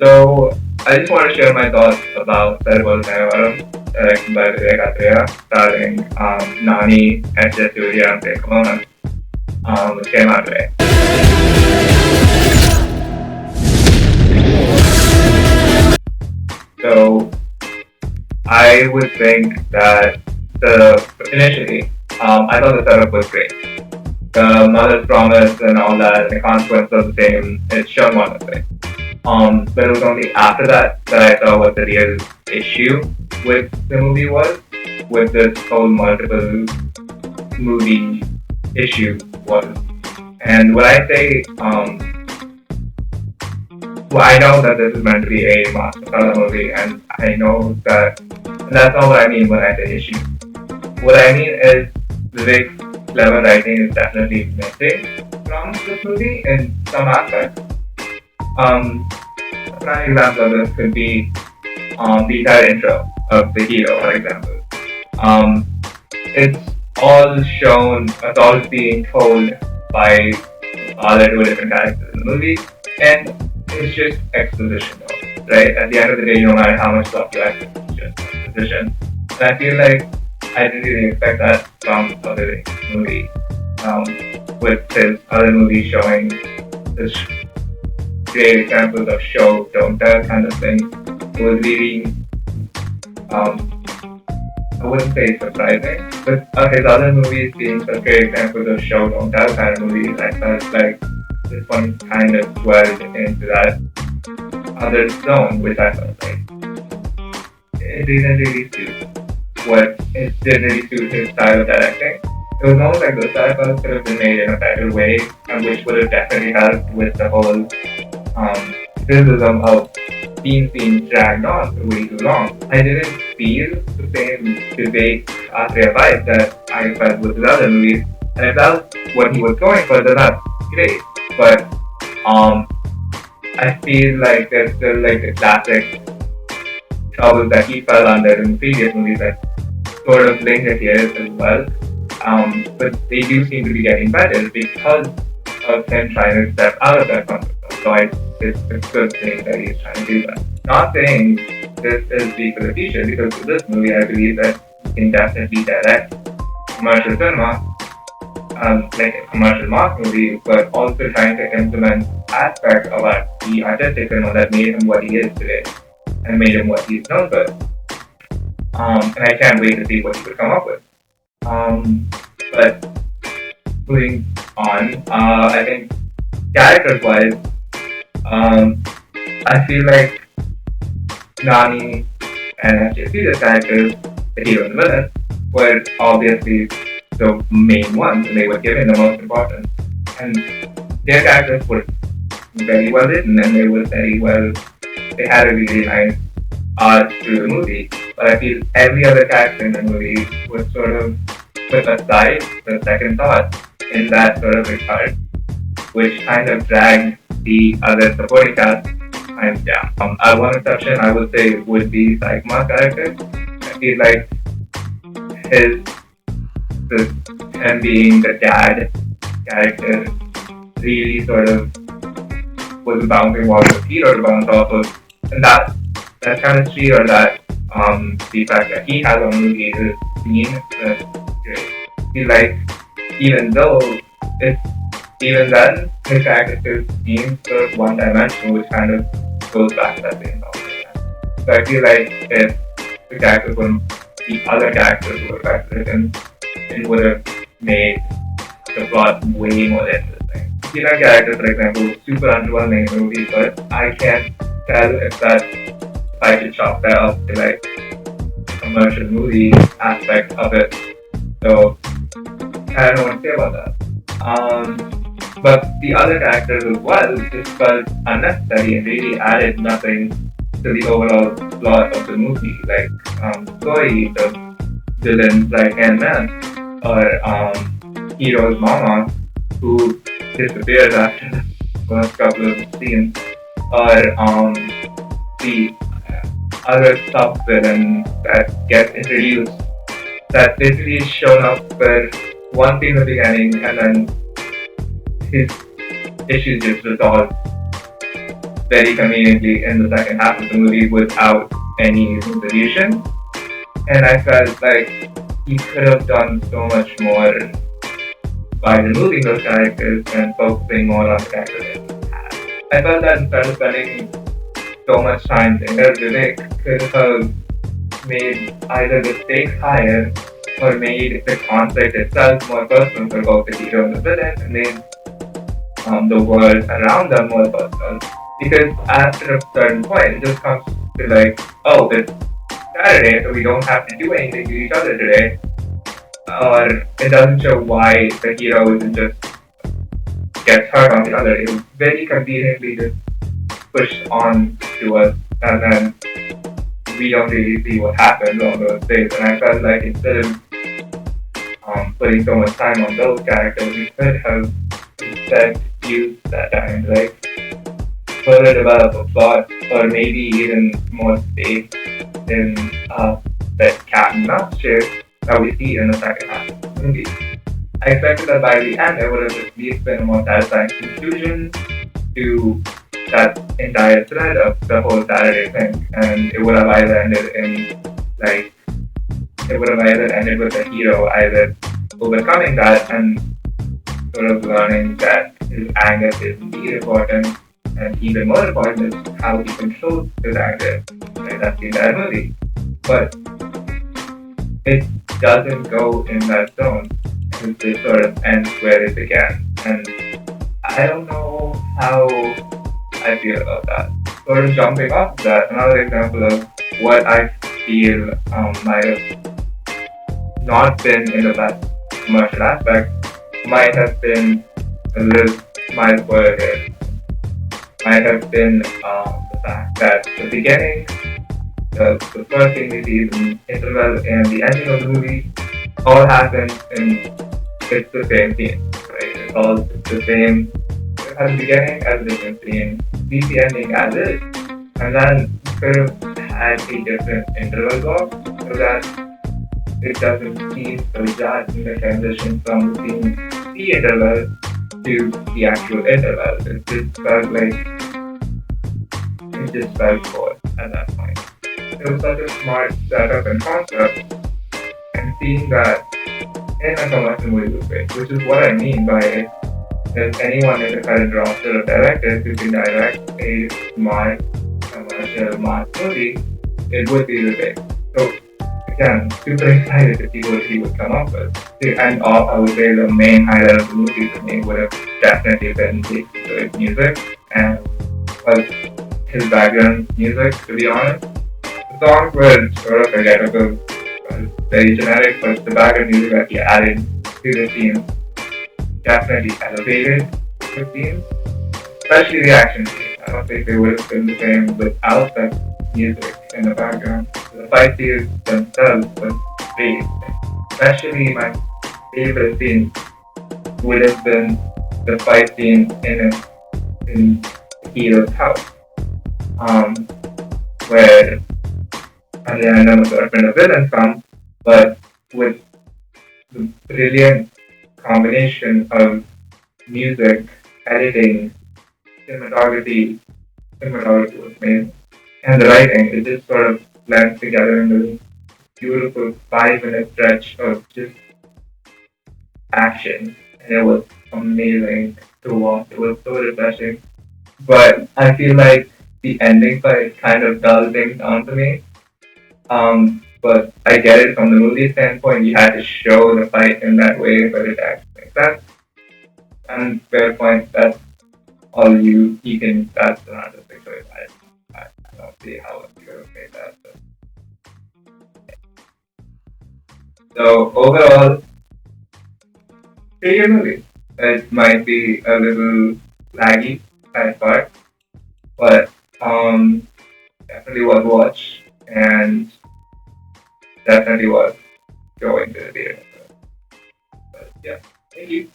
So I just want to share my thoughts about Saripodha Sanivaaram, directed by Vivek, starring Nani, S.J. Surya, and Prekoman, which came out today. So I would think that initially, I thought the setup was great. The mother's promise and all that, and the consequence of the same, it's shown wonderfully. But it was only after that I saw what the real issue with the movie was, with this whole multiple movie issue was. And when I say, well, I know that this is meant to be a master movie, and I know that that's not what I mean when I say issue. What I mean is Vivek's clever writing is definitely missing from this movie in some aspects. A prime example of this could be the entire intro of the hero, for example. It's it's all being told by other two different characters in the movie, and it's just exposition, right? At the end of the day, no matter how much stuff you add, it's just exposition. And I feel like I didn't really expect that from other movie, with his other movies showing this great examples of show don't tell kind of thing. It was really, I wouldn't say surprising, but his other movies being such great examples of show don't tell kind of movies, I felt like this one kind of dwelled into that other zone, which I felt like it didn't really suit it didn't really suit his style of directing. It was almost like the style could have been made in a better way, and which would have definitely helped with the whole criticism of scenes being dragged on for way too long. I didn't feel the same debate Atreya vibe that I felt with his other movies, and I felt what he was going for, that's great. But I feel like there's still like the classic troubles that he fell under in the previous movies that sort of linger here as well. But they do seem to be getting better because of him trying to step out of that comfort zone. So it's a good thing that he's trying to do that. Not saying this is weak for the future, because with this movie I believe that he can definitely direct commercial cinema, like a commercial mass movie, but also trying to implement aspects of the artistic cinema that made him what he is today and made him what he's known for. And I can't wait to see what he could come up with. But moving on, I think characters-wise, I feel like Nani and SJP's characters, the hero and the villain, were obviously the main ones, and they were given the most importance. And their characters were very well written, and they had a really nice arc through the movie. But I feel every other character in the movie was sort of put aside the second thought in that sort of regard, which kind of dragged the other supporting cast kind of down. One exception I would say would be Saikuma's character. I feel like him being the dad character really sort of was a bouncing wall for Peter to bounce off of, and that chemistry or that the fact that he has on the movie is seen as great. I feel like even then his character seems sort of one dimensional, which kind of goes back to that same thought. So I feel like if the other characters were better written, it would have made the plot way more interesting. Female characters, for example, super underwhelming in movies, but I can't tell if I should chalk that up to like commercial movie aspect of it. So I don't know what to say about that. But the other characters as well just felt unnecessary and really added nothing to the overall plot of the movie. Like Zoe, the villains like Ant-Man, or Hero's mama, who disappears after the first couple of scenes, or the other sub-villain that gets introduced, that basically is shown up for one scene in the beginning and then his issues just resolved very conveniently in the second half of the movie without any resolution. And I felt like he could have done so much more by removing those characters and focusing more on the characters. I felt that instead of spending so much time there, Vivek could have made either the stakes higher or made the conflict itself more personal for both the hero and the villain, and made the world around them more personal. Because after a certain point, it just comes to like, oh, it's Saturday, so we don't have to do anything to each other today. Or it doesn't show why the hero isn't just gets hurt on the other. It was very conveniently just pushed on to us, and then we don't really see what happens on those days. And I felt like instead of putting so much time on those characters, we could have instead used that time, like further develop a plot, or maybe even more space in that cat and mouse chase that we see in the second half of the movie. I expected that by the end, there would have at least been a more satisfying conclusion to that entire thread of the whole Saturday thing, and it would have either ended in like it would have either ended with the hero either overcoming that and sort of learning that his anger is indeed important, and even more important is how he controls his anger. Right? That's the entire movie, but it doesn't go in that zone. It sort of ends where it began, and I don't know how I feel about that. Sort of jumping off that, another example of what I feel might have not been in the best commercial aspect might have been a little my spoiler here. Might have been the fact that the beginning, the first thing we see is an interval and the ending of the movie all happens in it's the same scene, right? It's all the same at the beginning as a different scene, see the ending as is, and then could have had a different interval block so that it doesn't seem so jarred in the transition from the interval to the actual interval. It just felt forced at that point. It was such a smart setup and concept, and seeing that in a commercial movie was great, which is what I mean by if anyone in the current roster of directors who can direct a smart commercial mass movie, it would be Vivek. So again, super excited to see what he would come up with. And all, I would say the main highlight of the movie for me would have definitely been his music and was his background music, to be honest. The songs were sort of forgettable, very generic, but the background music that he added to the scene definitely elevated the scene, especially the action scene. I don't think they would have been the same without that music in the background. The fight scenes themselves were great. Especially my favorite scene would have been the fight scene in the hero's house, where at the end of the villains come, but with the brilliant combination of music, editing, cinematography was made, and the writing, it just sort of blends together in this beautiful 5 minute stretch of just action, and it was amazing to watch. It was so refreshing, but I feel like the ending fight kind of dulled things down to me. But I get it from the movie standpoint. You had to show the fight in that way, but it actually makes sense. And fair point. That's all you can. That's an artistic choice. I don't see how you could have made that. But. So overall, pretty good movie. It might be a little laggy at part, but definitely worth watch, and definitely worth going to the theater. But yeah, thank you.